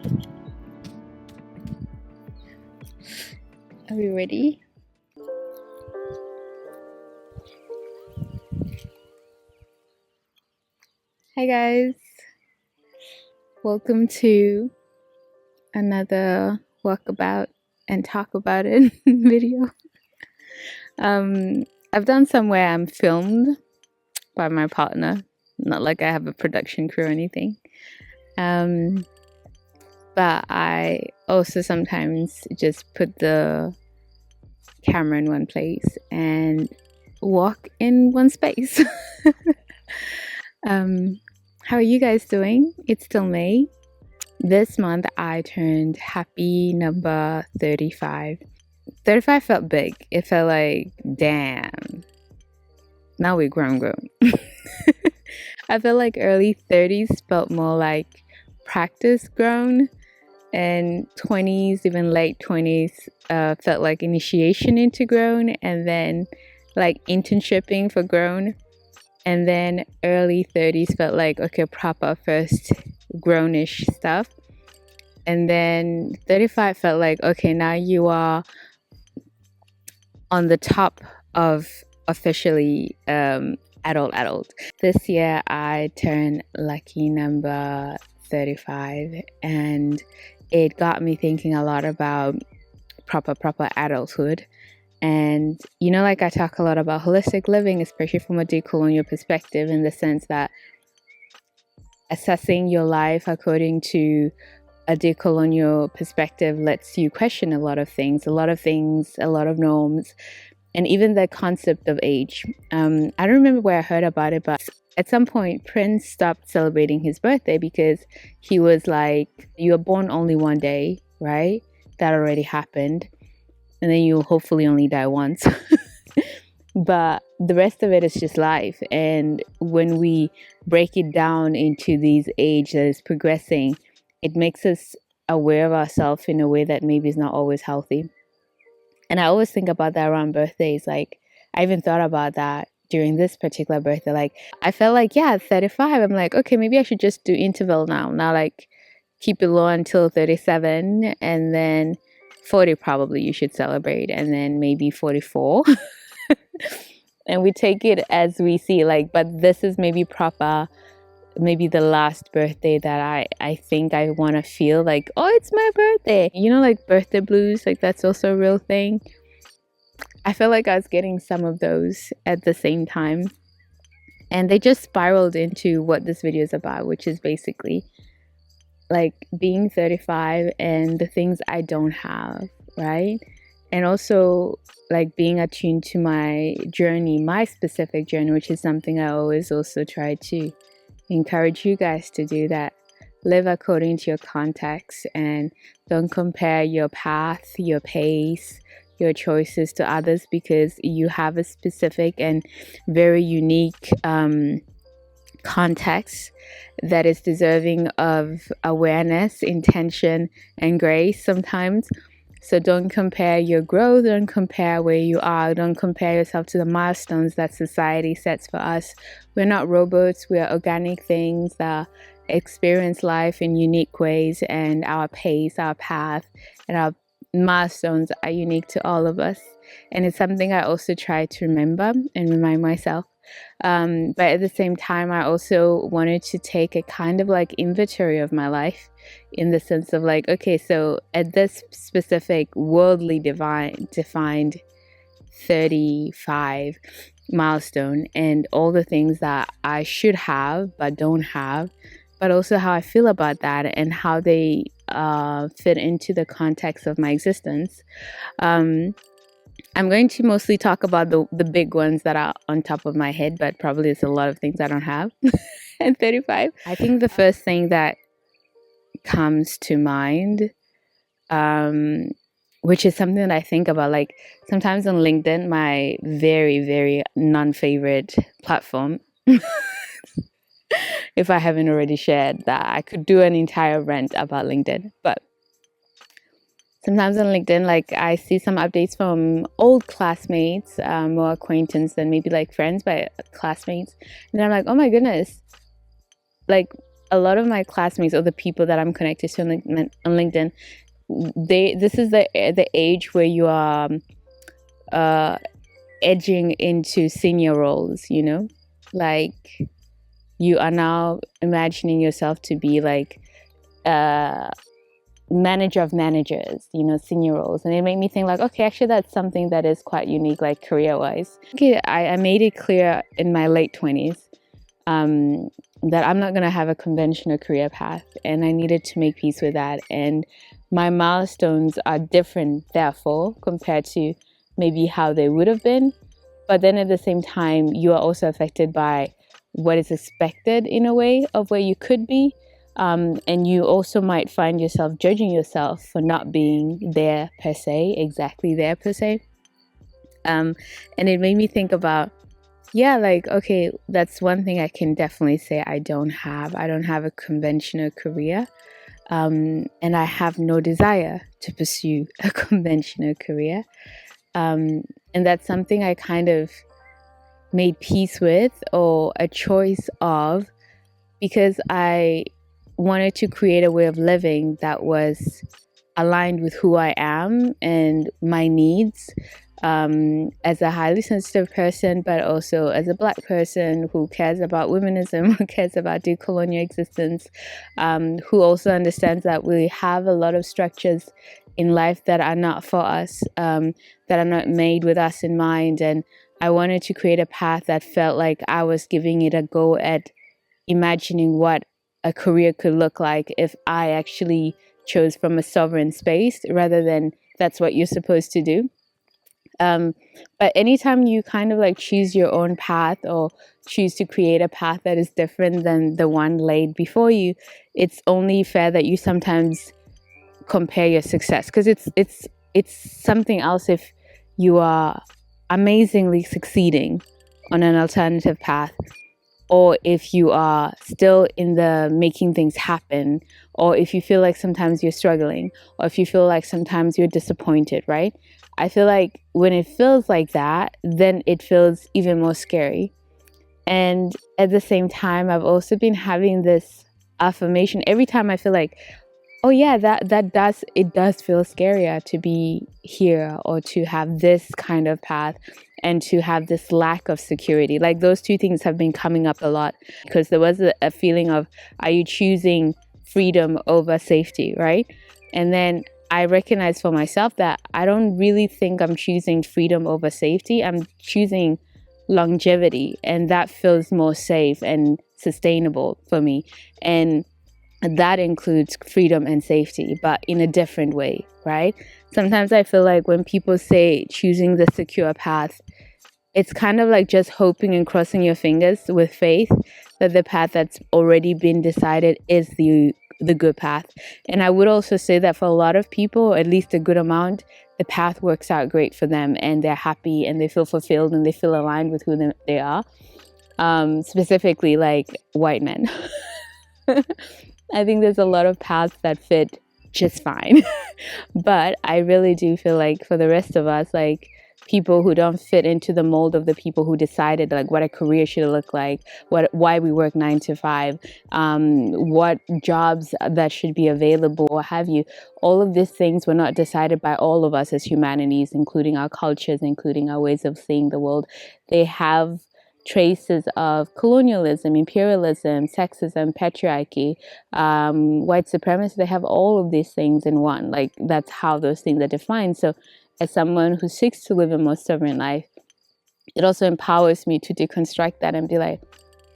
Are we ready? Hi guys, welcome to another walkabout and talk about it video. I've done some where I'm filmed by my partner, not like I have a production crew or anything. But I also sometimes just put the camera in one place and walk in one space. How are you guys doing? It's still May. This month I turned happy number 35. 35 felt big. It felt like, damn, now we're grown. I feel like early 30s felt more like practice grown, and 20s, even late 20s, felt like initiation into grown, and then like internshiping for grown. And then early 30s felt like, okay, proper first grownish stuff. And then 35 felt like, okay, now you are on the top of officially adult. This year I turned lucky number 35, and it got me thinking a lot about proper adulthood. And like I talk a lot about holistic living, especially from a decolonial perspective, in the sense that assessing your life according to a decolonial perspective lets you question a lot of norms, and even the concept of age. I don't remember where I heard about it, but at some point Prince stopped celebrating his birthday because he was like, you were born only one day, right? That already happened. And then you'll hopefully only die once. But the rest of it is just life. And when we break it down into these age that is progressing, it makes us aware of ourselves in a way that maybe is not always healthy. And I always think about that around birthdays. Like, I even thought about that during this particular birthday. Like, I felt like, yeah, at 35, I'm like, okay, maybe I should just do interval now. Now, like, keep it low until 37, and then 40 probably you should celebrate, and then maybe 44. And we take it as we see, like, but this is maybe proper, maybe the last birthday that I think I want to feel like, oh, it's my birthday. Like birthday blues, like that's also a real thing. I feel like I was getting some of those at the same time. And they just spiraled into what this video is about, which is basically like being 35 and the things I don't have, right? And also like being attuned to my journey, my specific journey, which is something I always also try to encourage you guys to do, that live according to your context and don't compare your path, your pace, your choices to others, because you have a specific and very unique context that is deserving of awareness, intention, and grace sometimes. So don't compare your growth, don't compare where you are, don't compare yourself to the milestones that society sets for us. We're not robots, we are organic things that experience life in unique ways, and our pace, our path, and our milestones are unique to all of us. And it's something I also try to remember and remind myself. But at the same time, I also wanted to take a kind of like inventory of my life, in the sense of like, okay, so at this specific worldly defined 35 milestone, and all the things that I should have but don't have, but also how I feel about that and how they fit into the context of my existence. I'm going to mostly talk about the big ones that are on top of my head, but probably there's a lot of things I don't have at 35. I think the first thing that comes to mind, which is something that I think about, like sometimes on LinkedIn, my very, very non-favorite platform, if I haven't already shared that, I could do an entire rant about LinkedIn, but sometimes on LinkedIn, like I see some updates from old classmates, more acquaintance than maybe like friends, but classmates. And I'm like, oh my goodness, like a lot of my classmates or the people that I'm connected to on LinkedIn, this is the age where you are edging into senior roles, you know, like you are now imagining yourself to be like manager of managers, you know, senior roles. And it made me think like, okay, actually that's something that is quite unique, like career wise. Okay, I made it clear in my late 20s that I'm not going to have a conventional career path, and I needed to make peace with that. And my milestones are different, therefore, compared to maybe how they would have been. But then at the same time, you are also affected by what is expected in a way of where you could be. And you also might find yourself judging yourself for not being there per se, exactly there per se. And it made me think about, yeah, like, okay, that's one thing I can definitely say I don't have. I don't have a conventional career. And I have no desire to pursue a conventional career. And that's something I kind of made peace with, or a choice of, because I wanted to create a way of living that was aligned with who I am and my needs, as a highly sensitive person, but also as a Black person who cares about womanism, who cares about decolonial existence, who also understands that we have a lot of structures in life that are not for us, that are not made with us in mind. And I wanted to create a path that felt like I was giving it a go at imagining what a career could look like if I actually chose from a sovereign space rather than that's what you're supposed to do. But anytime you kind of like choose your own path or choose to create a path that is different than the one laid before you, it's only fair that you sometimes compare your success, because it's something else if you are amazingly succeeding on an alternative path, or if you are still in the making things happen, or if you feel like sometimes you're struggling, or if you feel like sometimes you're disappointed, right? I feel like when it feels like that, then it feels even more scary. And at the same time, I've also been having this affirmation every time I feel like, oh yeah, it does feel scarier to be here or to have this kind of path and to have this lack of security. Like those two things have been coming up a lot, because there was a feeling of, are you choosing freedom over safety, right? And then I recognize for myself that I don't really think I'm choosing freedom over safety. I'm choosing longevity, and that feels more safe and sustainable for me. And that includes freedom and safety, but in a different way, right? Sometimes I feel like when people say choosing the secure path, it's kind of like just hoping and crossing your fingers with faith that the path that's already been decided is the good path. And I would also say that for a lot of people, at least a good amount, the path works out great for them and they're happy and they feel fulfilled and they feel aligned with who they are. Specifically like white men. I think there's a lot of paths that fit just fine. But I really do feel like for the rest of us, like people who don't fit into the mold of the people who decided like what a career should look like, why we work 9 to 5, what jobs that should be available, what have you. All of these things were not decided by all of us as humanities, including our cultures, including our ways of seeing the world. They have traces of colonialism, imperialism, sexism, patriarchy, white supremacy. They have all of these things in one. Like that's how those things are defined. So as someone who seeks to live a more sovereign life, it also empowers me to deconstruct that and be like,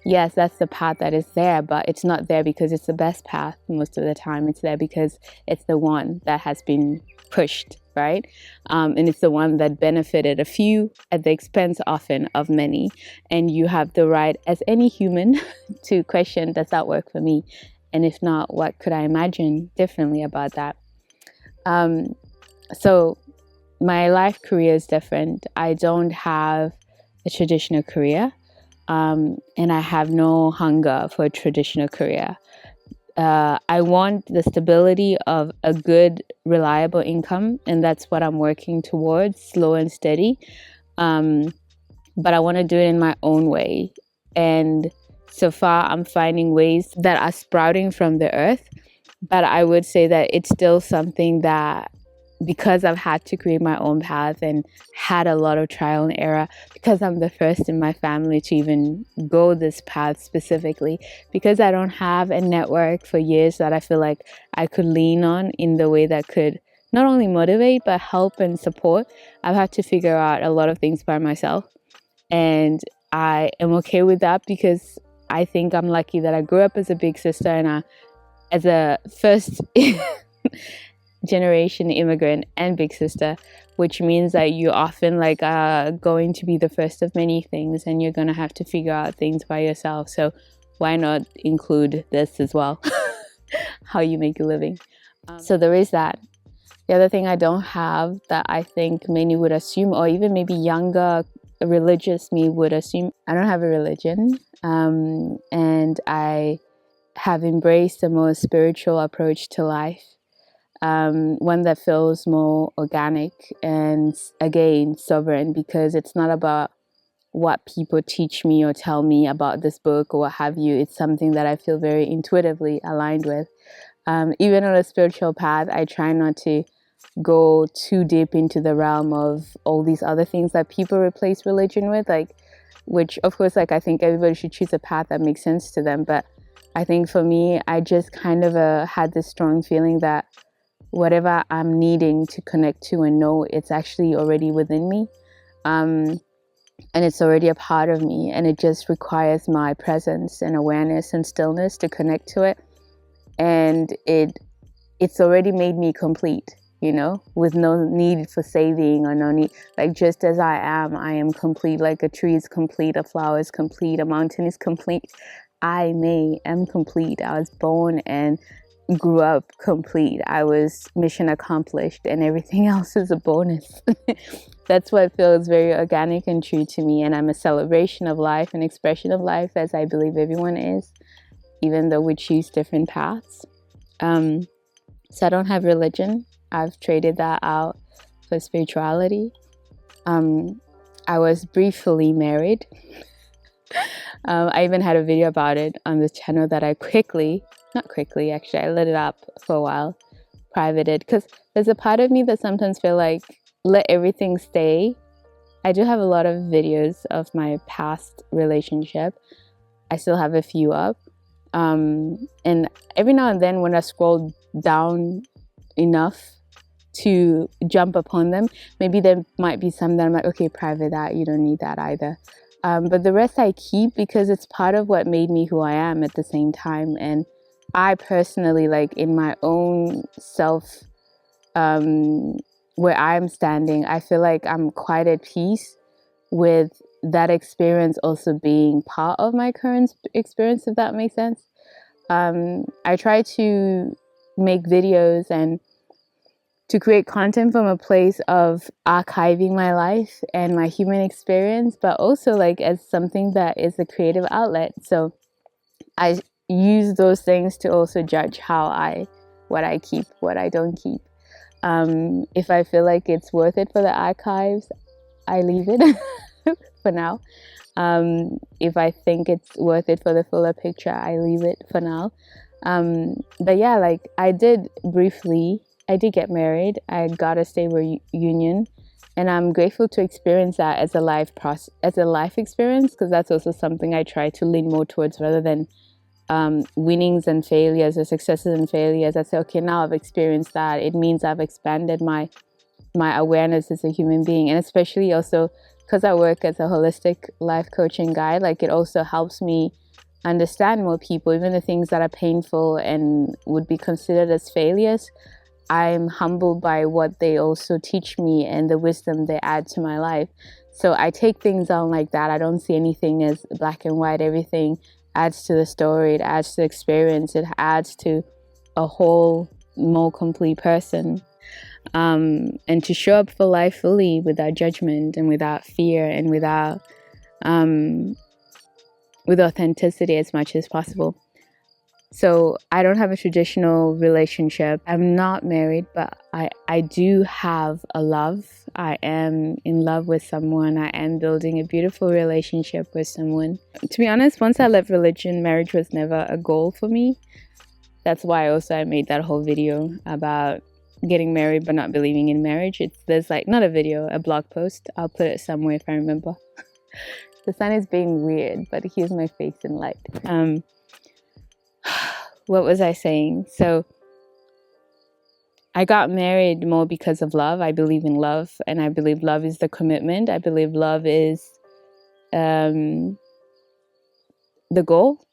yes, that's the path that is there, but it's not there because it's the best path most of the time. It's there because it's the one that has been pushed, right? And it's the one that benefited a few at the expense often of many. And you have the right as any human to question, does that work for me? And if not, what could I imagine differently about that? So my life career is different. I don't have a traditional career, and I have no hunger for a traditional career. I want the stability of a good, reliable income, and that's what I'm working towards, slow and steady. But I want to do it in my own way. And so far I'm finding ways that are sprouting from the earth. But I would say that it's still something that, because I've had to create my own path and had a lot of trial and error, because I'm the first in my family to even go this path specifically, because I don't have a network for years that I feel like I could lean on in the way that could not only motivate but help and support, I've had to figure out a lot of things by myself. And I am okay with that, because I think I'm lucky that I grew up as a big sister and as a first generation immigrant and big sister, which means that you often like are going to be the first of many things, and you're going to have to figure out things by yourself. So why not include this as well? How you make a living. So there is that. The other thing I don't have that I think many would assume, or even maybe younger religious me would assume, I don't have a religion, and I have embraced a more spiritual approach to life, one that feels more organic and, again, sovereign, because it's not about what people teach me or tell me about this book or what have you. It's something that I feel very intuitively aligned with. Even on a spiritual path, I try not to go too deep into the realm of all these other things that people replace religion with, like, which of course, like, I think everybody should choose a path that makes sense to them. But I think for me, I just kind of had this strong feeling that whatever I'm needing to connect to and know, it's actually already within me. And it's already a part of me, and it just requires my presence and awareness and stillness to connect to it. And it's already made me complete, with no need for saving or no need, like, just as I am complete. Like a tree is complete, a flower is complete, a mountain is complete. I am complete. I was born and grew up complete. I was mission accomplished, and everything else is a bonus. That's what feels very organic and true to me. And I'm a celebration of life, an expression of life, as I believe everyone is, even though we choose different paths. So I don't have religion. I've traded that out for spirituality. I was briefly married. I even had a video about it on the channel that I I let it up for a while, privated, because there's a part of me that sometimes feel like, let everything stay. I do have a lot of videos of my past relationship. I still have a few up. And every now and then when I scroll down enough to jump upon them, maybe there might be some that I'm like, okay, private that, you don't need that either. But the rest I keep, because it's part of what made me who I am at the same time. And I personally, like, in my own self, where I'm standing, I feel like I'm quite at peace with that experience also being part of my current experience, if that makes sense. I try to make videos and to create content from a place of archiving my life and my human experience, but also like as something that is a creative outlet. So I use those things to also judge what I keep, what I don't keep. If I feel like it's worth it for the archives, I leave it for now. If I think it's worth it for the fuller picture, I leave it for now. But yeah, like I did get married. I got a stable union, and I'm grateful to experience that as a life experience, because that's also something I try to lean more towards rather than winnings and failures or successes and failures. I say, okay, now I've experienced that. It means I've expanded my awareness as a human being, and especially also because I work as a holistic life coaching guide, like it also helps me understand more people, even the things that are painful and would be considered as failures. I'm humbled by what they also teach me and the wisdom they add to my life. So I take things on like that. I don't see anything as black and white. Everything adds to the story. It adds to the experience. It adds to a whole, more complete person. And to show up for life fully without judgment and without fear and with authenticity as much as possible. So I don't have a traditional relationship. I'm not married, but I do have a love. I am in love with someone. I am building a beautiful relationship with someone. To be honest, once I left religion, marriage was never a goal for me. That's why also I made that whole video about getting married but not believing in marriage. There's like, not a video, a blog post. I'll put it somewhere if I remember. The sun is being weird, but here's my face in light. What was I saying? So I got married more because of love. I believe in love, and I believe love is the commitment. I believe love is the goal.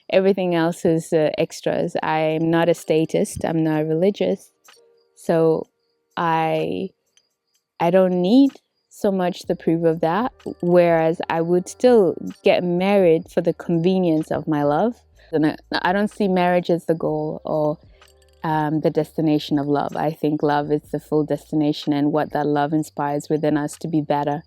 Everything else is extras. I'm not a statist. I'm not religious. So I don't need so much the proof of that. Whereas I would still get married for the convenience of my love. And I don't see marriage as the goal or the destination of love. I think love is the full destination, and what that love inspires within us to be better,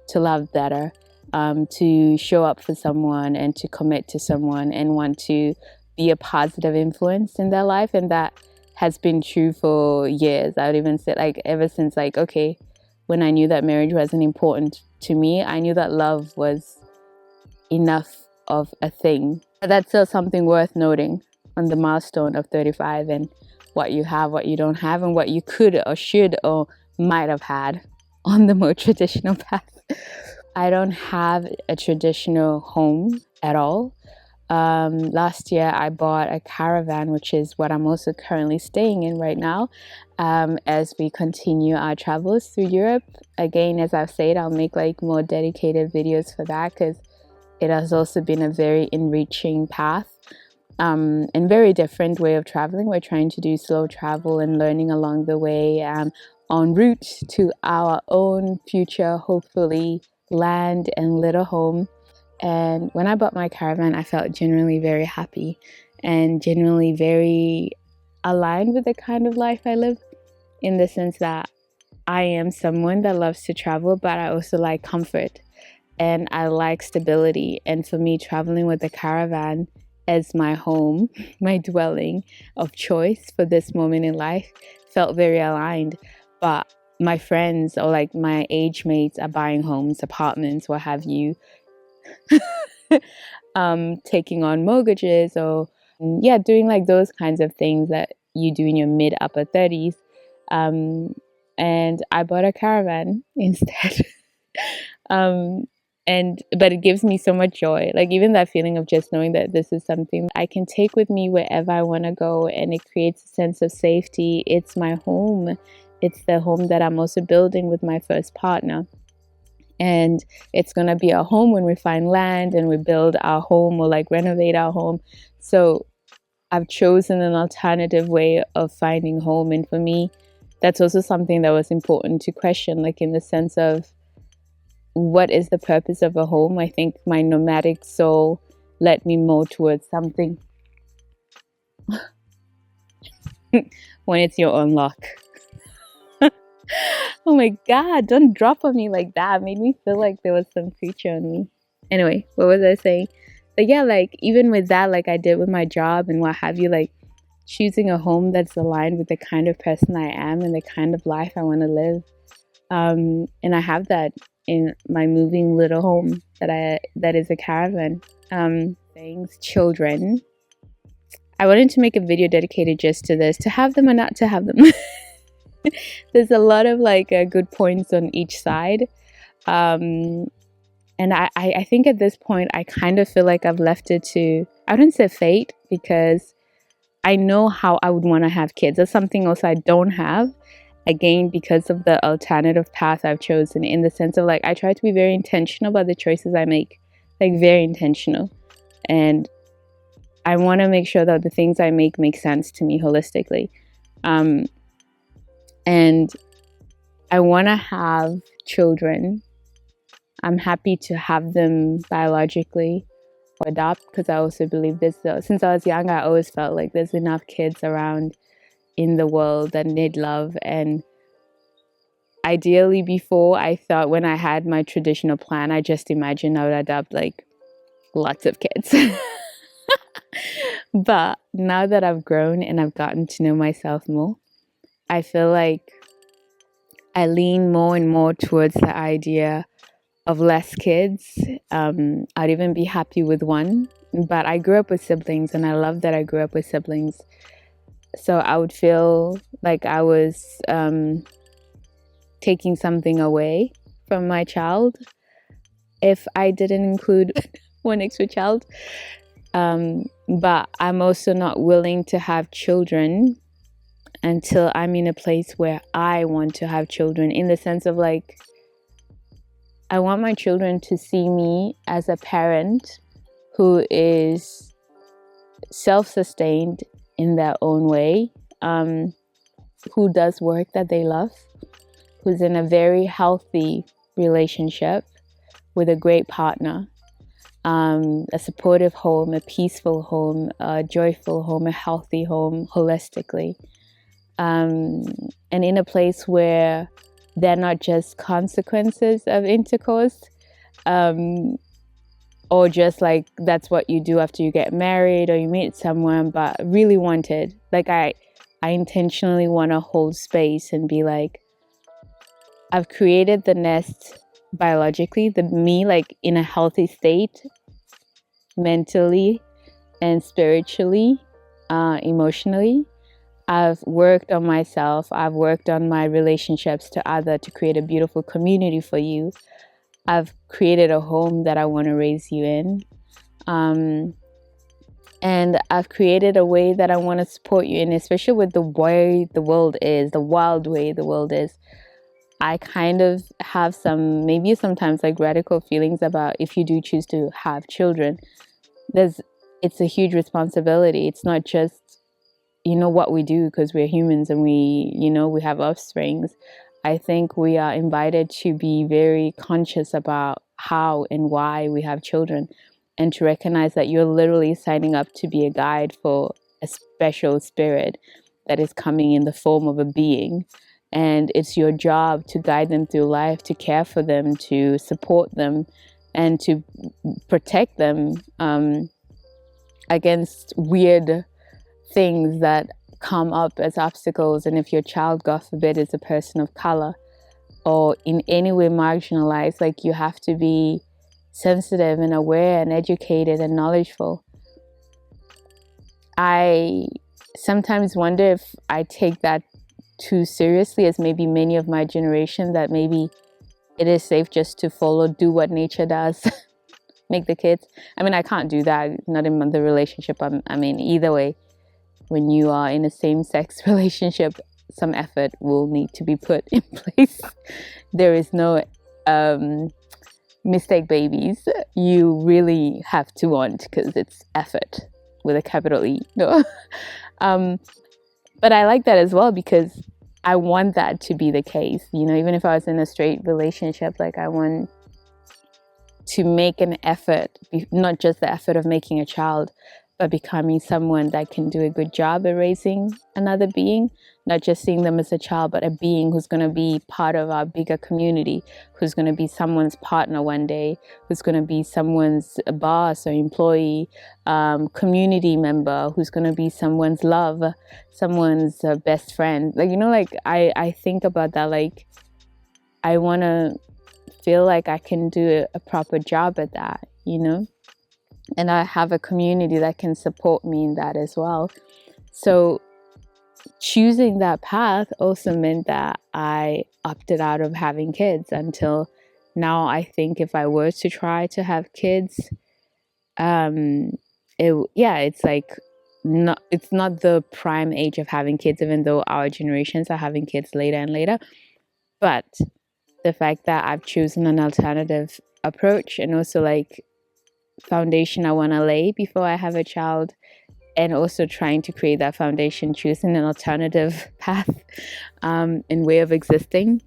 to love better, to show up for someone and to commit to someone and want to be a positive influence in their life. And that has been true for years. I would even say, like, ever since, like, okay, when I knew that marriage wasn't important to me, I knew that love was enough of a thing. But that's still something worth noting on the milestone of 35, and what you have, what you don't have, and what you could or should or might have had on the more traditional path. I don't have a traditional home at all. Last year I bought a caravan, which is what I'm also currently staying in right now, as we continue our travels through Europe. Again, as I've said, I'll make like more dedicated videos for that, because it has also been a very enriching path, and very different way of traveling. We're trying to do slow travel and learning along the way, en route to our own future, hopefully, land and little home. And when I bought my caravan, I felt genuinely very happy and genuinely very aligned with the kind of life I live, in the sense that I am someone that loves to travel, but I also like comfort and I like stability. And for me, traveling with the caravan as my home, my dwelling of choice for this moment in life, felt very aligned. But my friends or like my age mates are buying homes, apartments, what have you, taking on mortgages, or doing like those kinds of things that you do in your mid upper 30s. And I bought a caravan instead. But it gives me so much joy, like even that feeling of just knowing that this is something I can take with me wherever I want to go, and it creates a sense of safety. It's my home. It's the home that I'm also building with my first partner. And it's going to be our home when we find land and we build our home or like renovate our home. So I've chosen an alternative way of finding home. And for me, that's also something that was important to question, like in the sense of, what is the purpose of a home? I think my nomadic soul led me more towards something when it's your own luck. Oh my God, don't drop on me like that. It made me feel like there was some creature on me. Anyway, what was I saying? But yeah, like even with that, like I did with my job and what have you, like choosing a home that's aligned with the kind of person I am and the kind of life I want to live. And I have that in my moving little home that is a caravan. Things, children. I wanted to make a video dedicated just to this, to have them or not to have them. There's a lot of like good points on each side. And I think at this point, I kind of feel like I've left it to, I wouldn't say fate, because I know how I would want to have kids. That's something else I don't have. Again, because of the alternative path I've chosen, in the sense of like, I try to be very intentional about the choices I make, like very intentional. And I want to make sure that the things I make sense to me holistically. And I want to have children. I'm happy to have them biologically or adopt, because I also believe this. Since I was young, I always felt like there's enough kids around in the world that need love. And ideally, before, I thought when I had my traditional plan, I just imagined I would adopt like lots of kids. But now that I've grown and I've gotten to know myself more, I feel like I lean more and more towards the idea of less kids. I'd even be happy with one. But I grew up with siblings, and I love that I grew up with siblings. So I would feel like I was taking something away from my child if I didn't include one extra child. But I'm also not willing to have children until I'm in a place where I want to have children, in the sense of like, I want my children to see me as a parent who is self-sustained in their own way, who does work that they love, who's in a very healthy relationship with a great partner, a supportive home, a peaceful home, a joyful home, a healthy home, holistically. And in a place where they're not just consequences of intercourse, or just like that's what you do after you get married or you meet someone, but really wanted. Like I intentionally want to hold space and be like, I've created the nest biologically, the me, like in a healthy state, mentally and spiritually, emotionally. I've worked on myself. I've worked on my relationships to create a beautiful community for you. I've created a home that I want to raise you in. And I've created a way that I want to support you in, especially with the way the world is, the wild way the world is. I kind of have maybe sometimes like radical feelings about if you do choose to have children. It's a huge responsibility. It's not just, what we do because we're humans and we have offsprings. I think we are invited to be very conscious about how and why we have children, and to recognize that you're literally signing up to be a guide for a special spirit that is coming in the form of a being. And it's your job to guide them through life, to care for them, to support them, and to protect them against weird things that come up as obstacles. And if your child, God forbid, is a person of color or in any way marginalized, like, you have to be sensitive and aware and educated and knowledgeful. I sometimes wonder if I take that too seriously, as maybe many of my generation, that maybe it is safe just to do what nature does, make the kids. I mean, I can't do that, not in the relationship. I mean, either way, when you are in a same-sex relationship, some effort will need to be put in place. There is no mistake babies. You really have to want, because it's effort with a capital E. No. But I like that as well, because I want that to be the case. Even if I was in a straight relationship, like, I want to make an effort, not just the effort of making a child, but becoming someone that can do a good job at raising another being, not just seeing them as a child, but a being who's going to be part of our bigger community, who's going to be someone's partner one day, who's going to be someone's boss or employee, community member, who's going to be someone's love, someone's best friend. Like, I think about that. Like, I want to feel like I can do a proper job at that, and I have a community that can support me in that as well. So choosing that path also meant that I opted out of having kids until now. I think if I were to try to have kids, it's like it's not the prime age of having kids, even though our generations are having kids later and later. But the fact that I've chosen an alternative approach, and also like foundation I want to lay before I have a child, and also trying to create that foundation, choosing an alternative path and way of existing.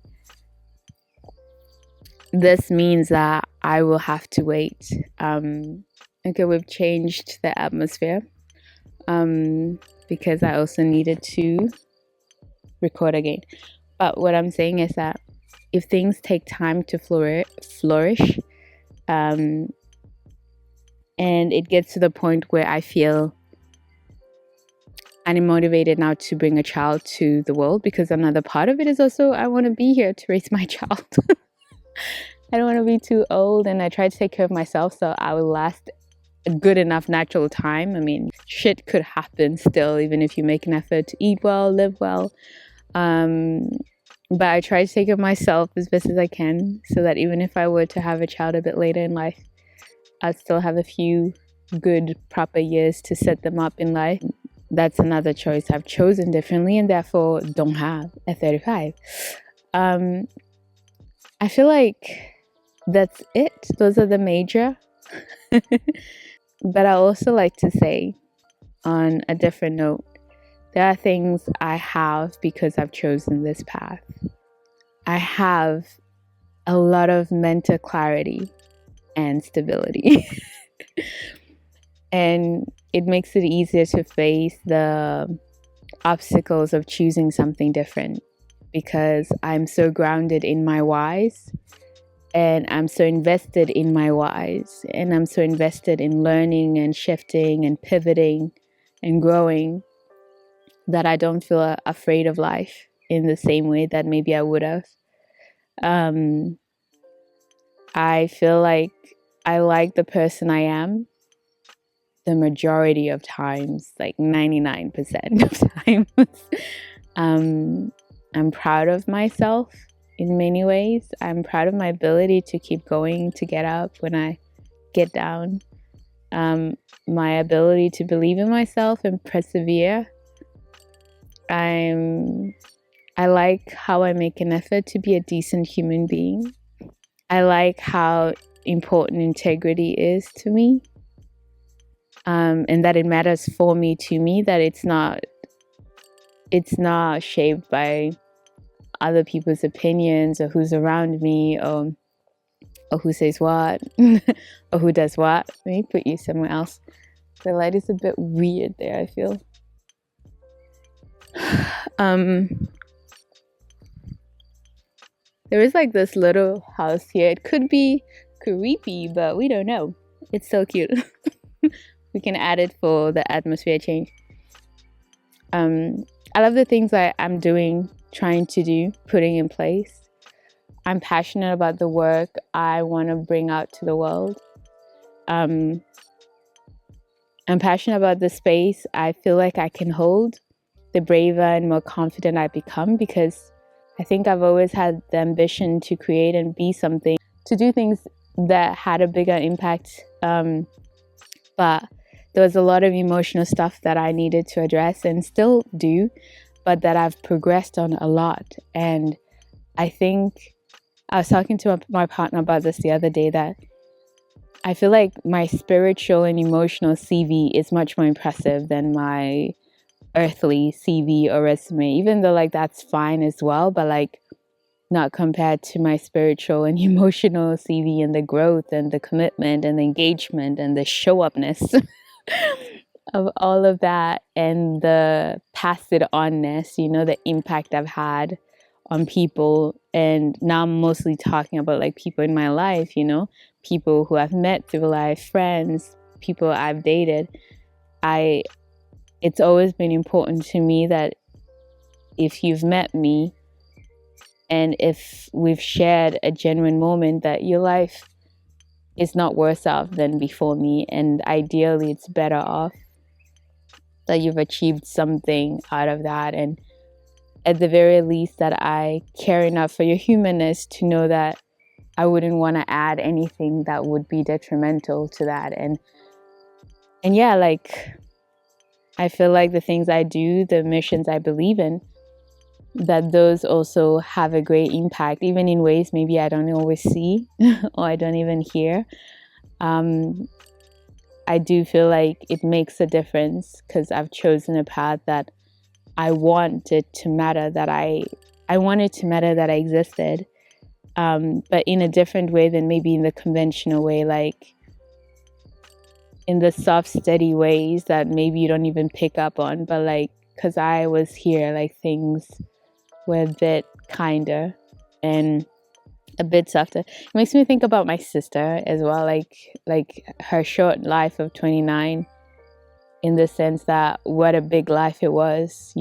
This means that I will have to wait. Okay, we've changed the atmosphere because I also needed to record again. But what I'm saying is that if things take time to flourish, and it gets to the point where I feel and I'm motivated now to bring a child to the world, because another part of it is also I want to be here to raise my child. I don't want to be too old, and I try to take care of myself so I will last a good enough natural time. I mean, shit could happen still, even if you make an effort to eat well, live well. But I try to take care of myself as best as I can, so that even if I were to have a child a bit later in life, I'd still have a few good, proper years to set them up in life. That's another choice I've chosen differently, and therefore don't have at 35. I feel like that's it. Those are the major. But I also like to say, on a different note, there are things I have because I've chosen this path. I have a lot of mental clarity and stability. And it makes it easier to face the obstacles of choosing something different, because I'm so grounded in my whys, and I'm so invested in my whys, and I'm so invested in learning and shifting and pivoting and growing, that I don't feel afraid of life in the same way that maybe I would have. I feel like I like the person I am the majority of times, like 99% of times. I'm proud of myself in many ways. I'm proud of my ability to keep going, to get up when I get down. My ability to believe in myself and persevere. I like how I make an effort to be a decent human being. I like how important integrity is to me. And that it matters for me, to me, that it's not shaped by other people's opinions, or who's around me, or who says what, or who does what. Let me put you somewhere else. The light is a bit weird there, I feel. There is like this little house here. It could be creepy, but we don't know. It's so cute. We can add it for the atmosphere change. I love the things I'm doing, trying to do, putting in place. I'm passionate about the work I want to bring out to the world. I'm passionate about the space I feel like I can hold, the braver and more confident I become, because I think I've always had the ambition to create and be something, to do things that had a bigger impact. But there was a lot of emotional stuff that I needed to address, and still do, but that I've progressed on a lot. And I think I was talking to my partner about this the other day, that I feel like my spiritual and emotional CV is much more impressive than my earthly CV or resume, even though like that's fine as well, but like not compared to my spiritual and emotional CV, and the growth and the commitment and the engagement and the show upness of all of that, and the pass it onness, the impact I've had on people. And now I'm mostly talking about like people in my life, people who I've met through life, friends, people I've dated. It's always been important to me that if you've met me and if we've shared a genuine moment, that your life is not worse off than before me, and ideally it's better off, that you've achieved something out of that, and at the very least that I care enough for your humanness to know that I wouldn't want to add anything that would be detrimental to that. And yeah, like I feel like the things I do, the missions I believe in, that those also have a great impact, even in ways maybe I don't always see or I don't even hear. I do feel like it makes a difference, because I've chosen a path that I want it to matter, that I want it to matter that I existed, but in a different way than maybe in the conventional way, like in the soft, steady ways that maybe you don't even pick up on. But like, because I was here, like things were a bit kinder and a bit softer. It makes me think about my sister as well, like her short life of 29. in the sense that what a big life it was,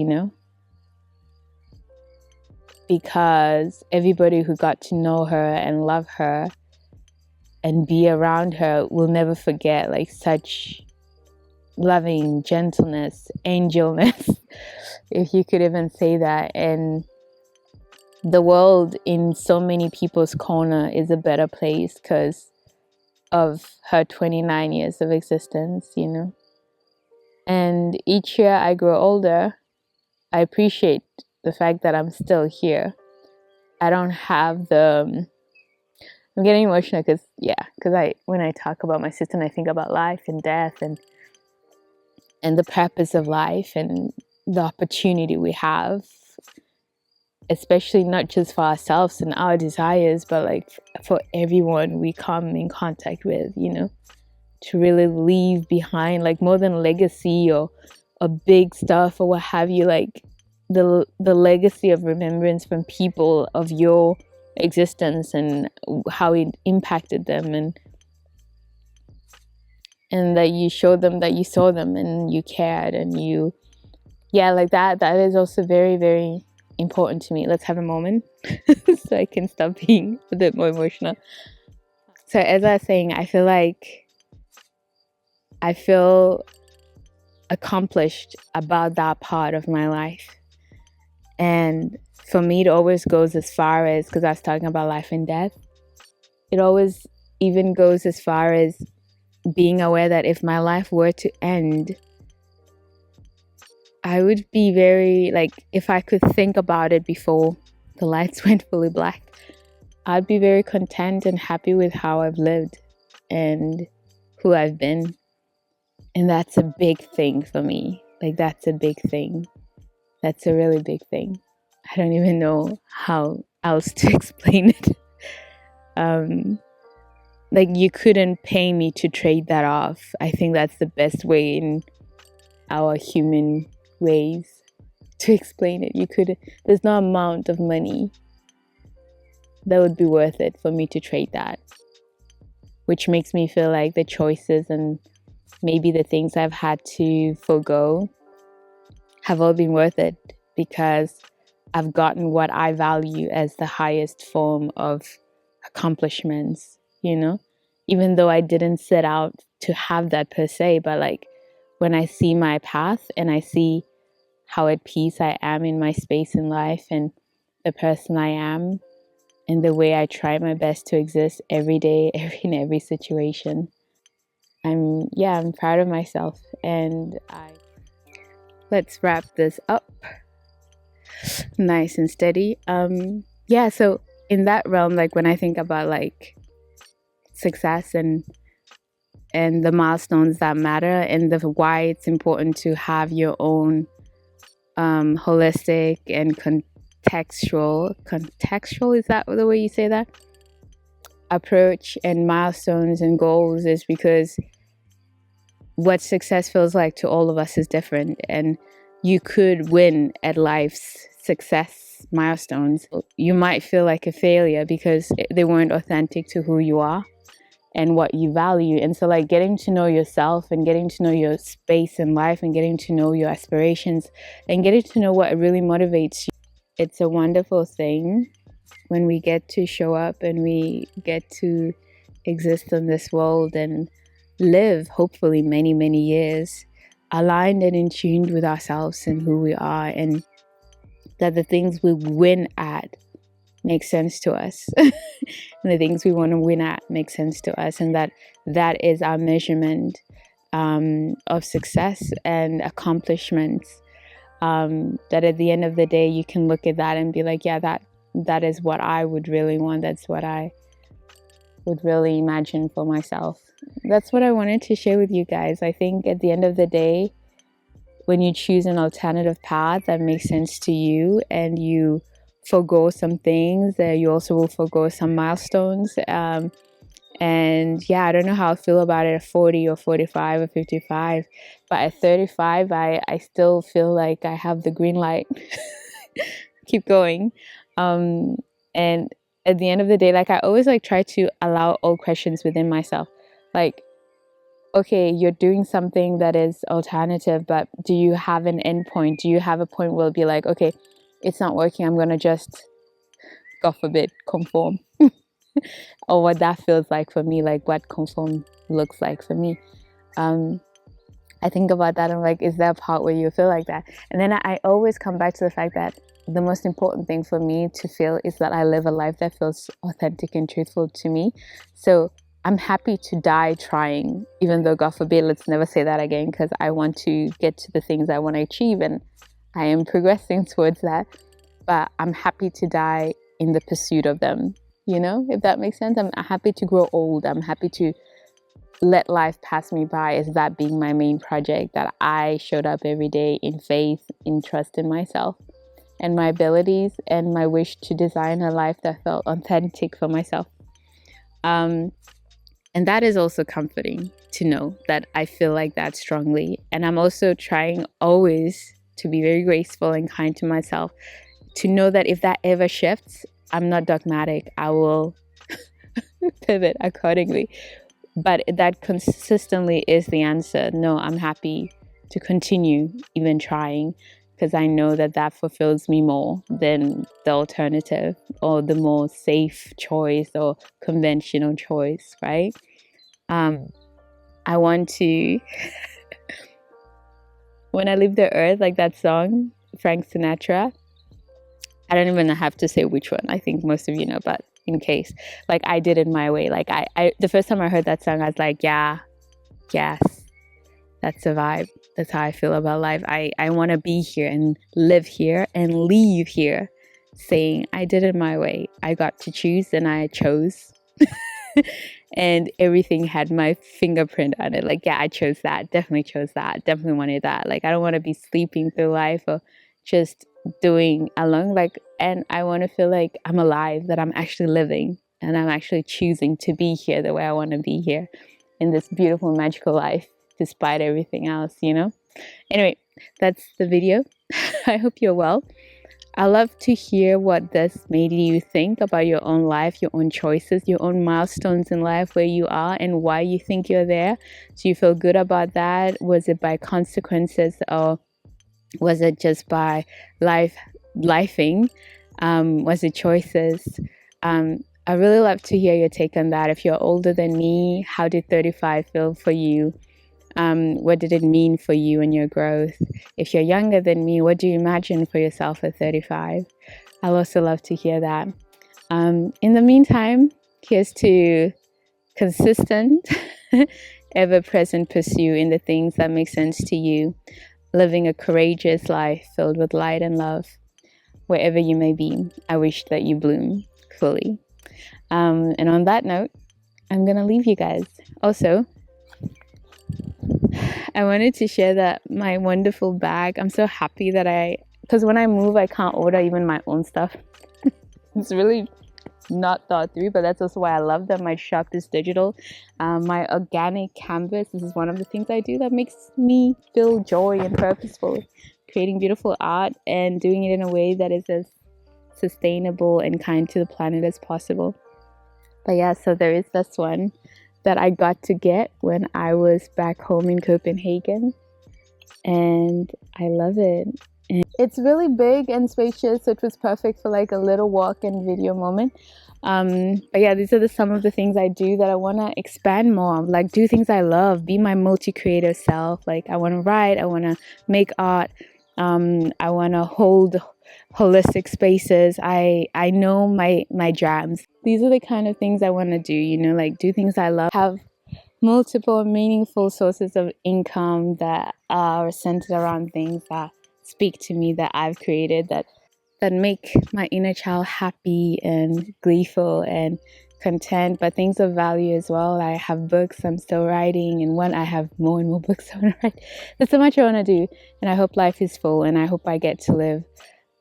because everybody who got to know her and love her and be around her will never forget like such loving gentleness, angelness, if you could even say that. And the world in so many people's corner is a better place because of her 29 years of existence, And each year I grow older, I appreciate the fact that I'm still here. I don't have I'm getting emotional because when I talk about my sister and I think about life and death and the purpose of life and the opportunity we have, especially not just for ourselves and our desires, but like for everyone we come in contact with, to really leave behind, like more than legacy or big stuff or what have you, like the legacy of remembrance from people of your existence and how it impacted them, and that you showed them that you saw them and you cared and like that is also very, very important to me. Let's have a moment so I can stop being a bit more emotional. So as I was saying, I feel accomplished about that part of my life. And for me, it always goes as far as, because I was talking about life and death, it always even goes as far as being aware that if my life were to end, I would be very, like, if I could think about it before the lights went fully black, I'd be very content and happy with how I've lived and who I've been. And that's a big thing for me. Like, that's a big thing. That's a really big thing. I don't even know how else to explain it. Like, you couldn't pay me to trade that off. I think that's the best way in our human ways to explain it. There's no amount of money that would be worth it for me to trade that, which makes me feel like the choices and maybe the things I've had to forgo have all been worth it, because I've gotten what I value as the highest form of accomplishments, even though I didn't set out to have that per se, but like when I see my path and I see how at peace I am in my space in life and the person I am and the way I try my best to exist every day, in every situation, I'm proud of myself. And let's wrap this up nice and steady. So in that realm, like when I think about like success and the milestones that matter and why it's important to have your own holistic and contextual, is that the way you say that, approach and milestones and goals, is because what success feels like to all of us is different, and you could win at life's success milestones. You might feel like a failure because they weren't authentic to who you are and what you value. And so like getting to know yourself and getting to know your space in life and getting to know your aspirations and getting to know what really motivates you, it's a wonderful thing when we get to show up and we get to exist in this world and live hopefully many, many years aligned and in tune with ourselves and who we are, and that the things we win at make sense to us and the things we want to win at make sense to us, and that is our measurement of success and accomplishments, that at the end of the day you can look at that and be like, yeah, that is what I would really want. That's what I would really imagine for myself. That's what I wanted to share with you guys. I think at the end of the day, when you choose an alternative path that makes sense to you and you forgo some things, you also will forgo some milestones. And I don't know how I feel about it at 40 or 45 or 55, but at 35, I still feel like I have the green light. Keep going. And at the end of the day, like I always like try to allow all questions within myself. Like, okay, you're doing something that is alternative, but do you have an end point? Do you have a point where it'll be like, okay, it's not working, I'm gonna just, God forbid, conform? Or what that feels like for me, like what conform looks like for me. I think about that, I'm like, is there a part where you feel like that? And then I always come back to the fact that the most important thing for me to feel is that I live a life that feels authentic and truthful to me. So I'm happy to die trying, even though, God forbid, let's never say that again, because I want to get to the things I want to achieve and I am progressing towards that. But I'm happy to die in the pursuit of them, you know, if that makes sense. I'm happy to grow old. I'm happy to let life pass me by, as that being my main project, that I showed up every day in faith, in trust in myself and my abilities, and my wish to design a life that felt authentic for myself. And that is also comforting to know that I feel like that strongly. And I'm also trying always to be very graceful and kind to myself, to know that if that ever shifts, I'm not dogmatic. I will pivot accordingly. But that consistently is the answer. No, I'm happy to continue even trying, because I know that that fulfills me more than the alternative or the more safe choice or conventional choice, right? I want to, when I leave the earth, like that song, Frank Sinatra, I don't even have to say which one. I think most of you know, but in case, like, I did it my way. Like I the first time I heard that song, I was like, yeah, yes, that's a vibe. That's how I feel about life. I want to be here and live here and leave here saying I did it my way. I got to choose and I chose. And everything had my fingerprint on it. Like, yeah, I chose that. Definitely chose that. Definitely wanted that. Like, I don't want to be sleeping through life or just doing along. Like, and I want to feel like I'm alive, that I'm actually living and I'm actually choosing to be here the way I want to be here in this beautiful, magical life, despite everything else, you know? Anyway, that's the video. I hope you're well. I love to hear what this made you think about your own life, your own choices, your own milestones in life, where you are and why you think you're there. Do you feel good about that? Was it by consequences, or was it just by lifing? Was it choices? I really love to hear your take on that. If you're older than me, how did 35 feel for you? What did it mean for you and your growth? If you're younger than me, what do you imagine for yourself at 35? I'll also love to hear that. In the meantime, here's to consistent, ever-present pursuit in the things that make sense to you, living a courageous life filled with light and love. Wherever you may be, I wish that you bloom fully. And on that note, I'm going to leave you guys. Also, I wanted to share that my wonderful bag, I'm so happy that because when I move, I can't order even my own stuff. It's really not thought through, but that's also why I love that my shop is digital. My organic canvas, this is one of the things I do that makes me feel joy and purposeful. Creating beautiful art and doing it in a way that is as sustainable and kind to the planet as possible. But yeah, so there is this one that I got to get when I was back home in Copenhagen, and I love it. And it's really big and spacious, so it was perfect for like a little walk and video moment. But yeah, these are some of the things I do that I want to expand more, like do things I love, be my multi-creative self. Like I want to write, I want to make art, I want to hold holistic spaces. I know my jams. These are the kind of things I want to do, you know, like do things I love, have multiple meaningful sources of income that are centered around things that speak to me, that I've created, that make my inner child happy and gleeful and content, but things of value as well. I have books I'm still writing, and I have more and more books I want to write. There's so much I want to do, and I hope life is full, and I hope I get to live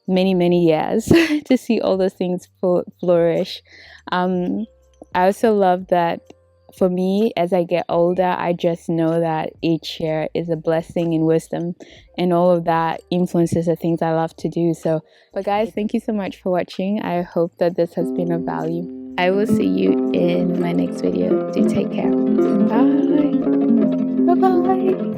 many years to see all those things flourish. I also love that for me, as I get older, I just know that each year is a blessing in wisdom, and all of that influences the things I love to do. So, but guys, thank you so much for watching. I hope that this has been of value. I will see you in my next video. Do take care. Bye. Bye bye.